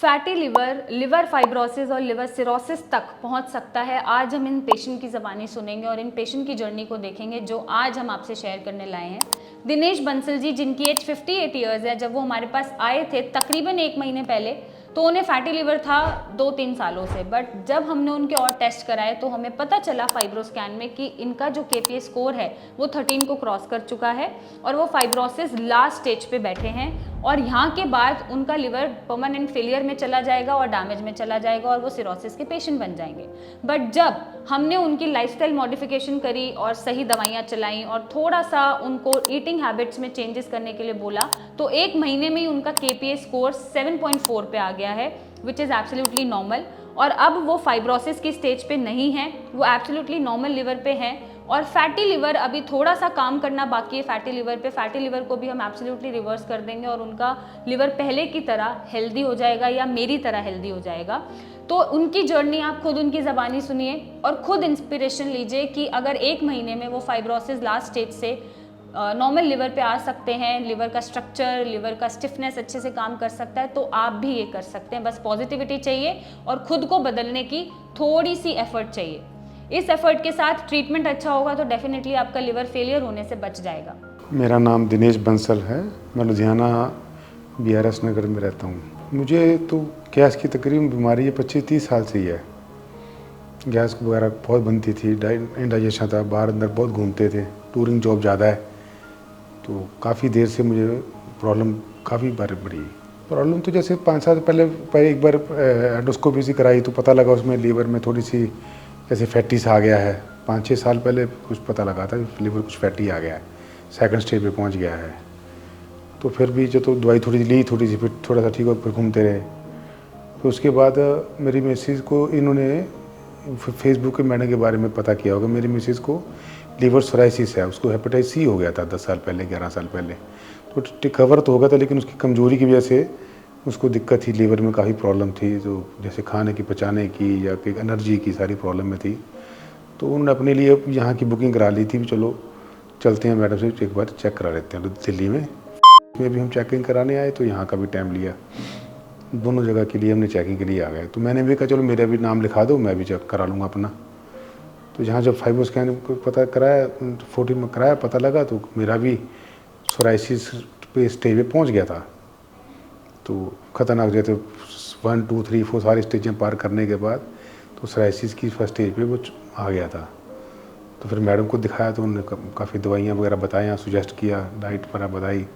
Fatty liver, liver fibrosis और liver cirrhosis तक पहुंच सकता है। आज हम इन पेशेंट की ज़बानी सुनेंगे और इन पेशेंट की जर्नी को देखेंगे जो आज हम आपसे शेयर करने लाए हैं। दिनेश बंसल जी, जिनकी एज 58 ईयर्स है, जब वो हमारे पास आए थे तकरीबन 1 महीने पहले, तो उन्हें फैटी लिवर था 2-3 सालों से। बट जब हमने उनके और टेस्ट कराए तो हमें पता चला फाइब्रोस्कैन में कि इनका जो KPA स्कोर है वो 13 को क्रॉस कर चुका है और वो फाइब्रोसिस लास्ट स्टेज पे बैठे हैं और यहाँ के बाद उनका लिवर परमानेंट फेलियर में चला जाएगा और डैमेज में चला जाएगा और वो सिरोसिस के पेशेंट बन जाएंगे। बट जब हमने उनकी लाइफस्टाइल मॉडिफिकेशन करी और सही दवाइयाँ चलाई और थोड़ा सा उनको ईटिंग हैबिट्स में चेंजेस करने के लिए बोला, तो 1 महीने में ही उनका KPA स्कोर 7.4 पे आ गया है, विच इज़ एब्सोल्युटली नॉर्मल। और अब वो फाइब्रोसिस की स्टेज पे नहीं है, वो एब्सोल्युटली नॉर्मल लिवर पे है। और फैटी लिवर अभी थोड़ा सा काम करना बाकी है फैटी लिवर पे। फैटी लिवर को भी हम एब्सोल्युटली रिवर्स कर देंगे और उनका लिवर पहले की तरह हेल्दी हो जाएगा या मेरी तरह हेल्दी हो जाएगा। तो उनकी जर्नी आप खुद उनकी ज़बानी सुनिए और खुद इंस्पिरेशन लीजिए कि अगर 1 महीने में वो फाइब्रोसिस लास्ट स्टेज से नॉर्मल लिवर पे आ सकते हैं, लिवर का स्ट्रक्चर, लिवर का स्टिफनेस अच्छे से काम कर सकता है, तो आप भी ये कर सकते हैं। बस पॉजिटिविटी चाहिए और खुद को बदलने की थोड़ी सी एफर्ट चाहिए। इस एफर्ट के साथ ट्रीटमेंट अच्छा होगा तो डेफिनेटली आपका लिवर फेलियर होने से बच जाएगा। मेरा नाम दिनेश बंसल है। मैं लुधियाना BRS नगर में रहता हूँ। मुझे तो गैस की तकरीबन बीमारी ये 25-30 साल से ही है। गैस वगैरह बहुत बनती थी, इंडाइजेशन था, बाहर अंदर बहुत घूमते थे, टूरिंग जॉब ज़्यादा है, तो काफ़ी देर से मुझे प्रॉब्लम काफ़ी बार बढ़ी। प्रॉब्लम तो जैसे 5 साल पहले एक बार एंडोस्कोपी सी कराई तो पता लगा उसमें लीवर में थोड़ी सी जैसे फैटी सा आ गया है। 5-6 साल पहले कुछ पता लगा था लीवर कुछ फैटी आ गया है, सेकंड स्टेज पे पहुंच गया है। तो फिर भी जो तो दवाई थोड़ी ली, थोड़ी सी, फिर थोड़ा सा ठीक हो, फिर घूमते रहे। तो उसके बाद मेरी मिसेज़ को इन्होंने फेसबुक के मैंने के बारे में पता किया होगा। मेरी मिसेज़ को लीवर सोराइसिस है, उसको हेपेटाइटिस C हो गया था 10 साल पहले, 11 साल पहले। तो रिकवर तो हो गया था, लेकिन उसकी कमज़ोरी की वजह से उसको दिक्कत थी, लीवर में काफ़ी प्रॉब्लम थी, जो जैसे खाने की, पचाने की या कि एनर्जी की सारी प्रॉब्लम में थी। तो उन्होंने अपने लिए यहाँ की बुकिंग करा ली थी, चलो चलते हैं मैडम से एक बार चेक करा लेते हैं। दिल्ली में भी हम चेकिंग कराने आए तो यहाँ का भी टाइम लिया, दोनों जगह के लिए हमने चेकिंग के लिए आ गए। तो मैंने भी कहा चलो मेरा भी नाम लिखा दो, मैं भी चेक करा लूँगा अपना। तो जहाँ जब फाइब्रोस्कैन को पता कराया, 40 में कराया, पता लगा तो मेरा भी सोराइसिस पे स्टेज पे पहुँच गया था। तो ख़तरनाक जैसे 1, 2, 3, 4 सारी स्टेजें पार करने के बाद तो सोराइसिस की फर्स्ट स्टेज पे वो आ गया था। तो फिर मैडम को दिखाया तो उन्होंने काफ़ी दवाइयाँ वगैरह बताया, सुजेस्ट किया, डाइट वगैरह बताई।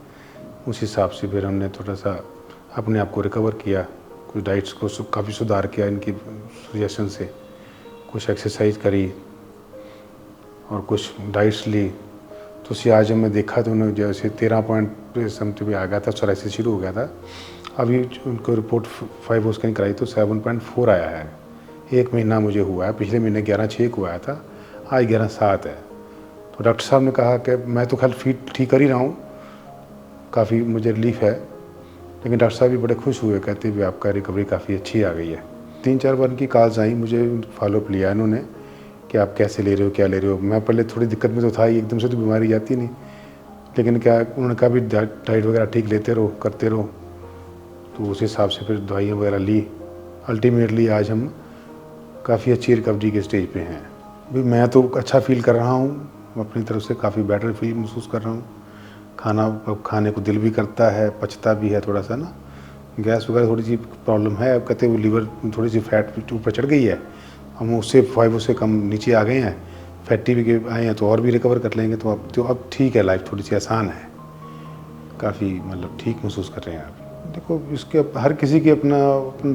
उस हिसाब से फिर हमने थोड़ा सा अपने आप को रिकवर किया, कुछ डाइट्स को काफ़ी सुधार किया इनकी सजेशन से, कुछ एक्सरसाइज करी और कुछ डाइट्स ली। तो उसी आज मैं देखा तो उन्होंने जैसे 13 पॉइंट समथिंग पे आ गया था, सोराइसिस शुरू हो गया था। अभी उनको रिपोर्ट फाइब्रोस्कैन कराई तो 7.4 आया है। 1 महीना मुझे हुआ है, पिछले महीने 11/6 को आया था, आज 11/7 है। तो डॉक्टर साहब ने कहा कि मैं तो खैर फीट ठीक कर ही रहा हूँ, काफ़ी मुझे रिलीफ है, लेकिन डॉक्टर साहब भी बड़े खुश हुए, कहते हुए आपका रिकवरी काफ़ी अच्छी आ गई है। 3-4 बार की कॉल्स आई, मुझे फॉलोअप लिया इन्होंने कि आप कैसे ले रहे हो, क्या ले रहे हो। मैं पहले थोड़ी दिक्कत में तो था ही, एकदम से तो बीमारी जाती नहीं, लेकिन क्या उन्होंने कहा भी डाइट वगैरह ठीक लेते रहो, करते रहो। तो उस हिसाब से फिर दवाइयाँ वगैरह ली। अल्टीमेटली आज हम काफ़ी अच्छी रिकवरी के स्टेज पे हैं। भी मैं तो अच्छा फील कर रहा हूँ, अपनी तरफ से काफ़ी बेटर फील महसूस कर रहा हूँ। खाने को दिल भी करता है, पचता भी है थोड़ा सा ना। गैस वगैरह थोड़ी सी प्रॉब्लम है, अब कहते वो लीवर थोड़ी सी फैट ऊपर चढ़ गई है, हम उससे 5 से कम नीचे आ गए हैं, फैटी भी आए हैं, तो और भी रिकवर कर लेंगे। तो अब ठीक है, लाइफ थोड़ी सी आसान है, काफ़ी मतलब ठीक महसूस कर रहे हैं आप। देखो इसके हर किसी की अपना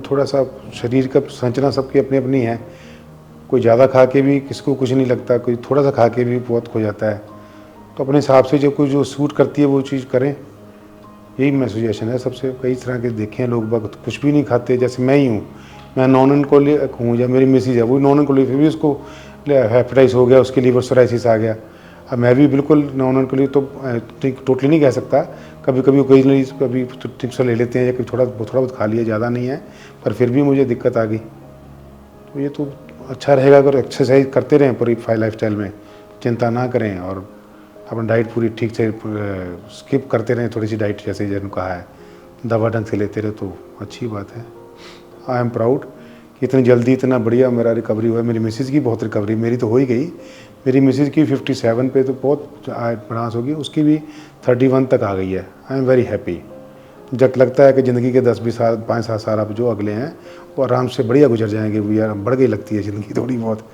थोड़ा सा शरीर का संरचना सबकी अपनी अपनी है। कोई ज़्यादा खा के भी किसको कुछ नहीं लगता, कोई थोड़ा सा खा के भी बहुत खो जाता है। तो अपने हिसाब से जो सूट करती है वो चीज़ करें, यही मैं सजेशन है सबसे। कई तरह के देखे हैं लोग बाग कुछ भी नहीं खाते, जैसे मैं ही हूँ, मैं नॉन अल्कोहलिक हूँ, या मेरी मिसेज है वो नॉन अल्कोहलिक, फिर भी उसको हेपेटाइटिस हो गया, उसके लीवर सोराइसिस आ गया। अब मैं भी बिल्कुल नॉन अल्कोहलिक तो टोटली नहीं कह सकता, कभी कभी ओकेजनली कभी टिप्स ले लेते हैं या कभी थोड़ा बहुत खा लिया, ज़्यादा नहीं है, पर फिर भी मुझे दिक्कत आ गई। तो ये तो अच्छा रहेगा अगर एक्सरसाइज करते रहें पूरी लाइफस्टाइल में, चिंता ना करें और अपना डाइट पूरी ठीक से स्किप करते रहें, थोड़ी सी डाइट जैसे जिन्होंने कहा है, दवा ढंग से लेते रहे तो अच्छी बात है। आई एम प्राउड कि इतनी जल्दी इतना बढ़िया मेरा रिकवरी हुआ। मेरी मिसेज़ की बहुत रिकवरी, मेरी तो हो ही गई, मेरी मिसेज़ की 57 पे तो बहुत एडवांस होगी, उसकी भी 31 तक आ गई है। I am very happy. जब लगता है कि ज़िंदगी के 10-20 साल 5-7 साल अब जो अगले हैं वो आराम से बढ़िया गुजर जाएंगे। वो यार बढ़ गई लगती है ज़िंदगी थोड़ी बहुत,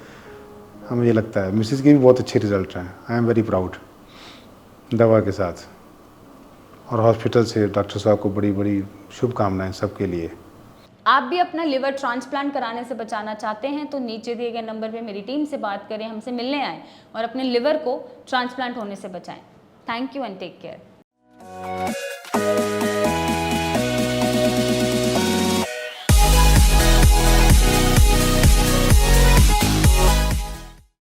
हमें ये लगता है। मिसेज़ के भी बहुत अच्छे रिजल्ट हैं। आई एम वेरी प्राउड दवा के साथ, और हॉस्पिटल से डॉक्टर साहब को बड़ी बड़ी शुभकामनाएं सबके लिए। आप भी अपना लिवर ट्रांसप्लांट कराने से बचाना चाहते हैं तो नीचे दिए गए नंबर पे मेरी टीम से बात करें, हमसे मिलने आएँ और अपने लिवर को ट्रांसप्लांट होने से बचाएं। Thank you and take care.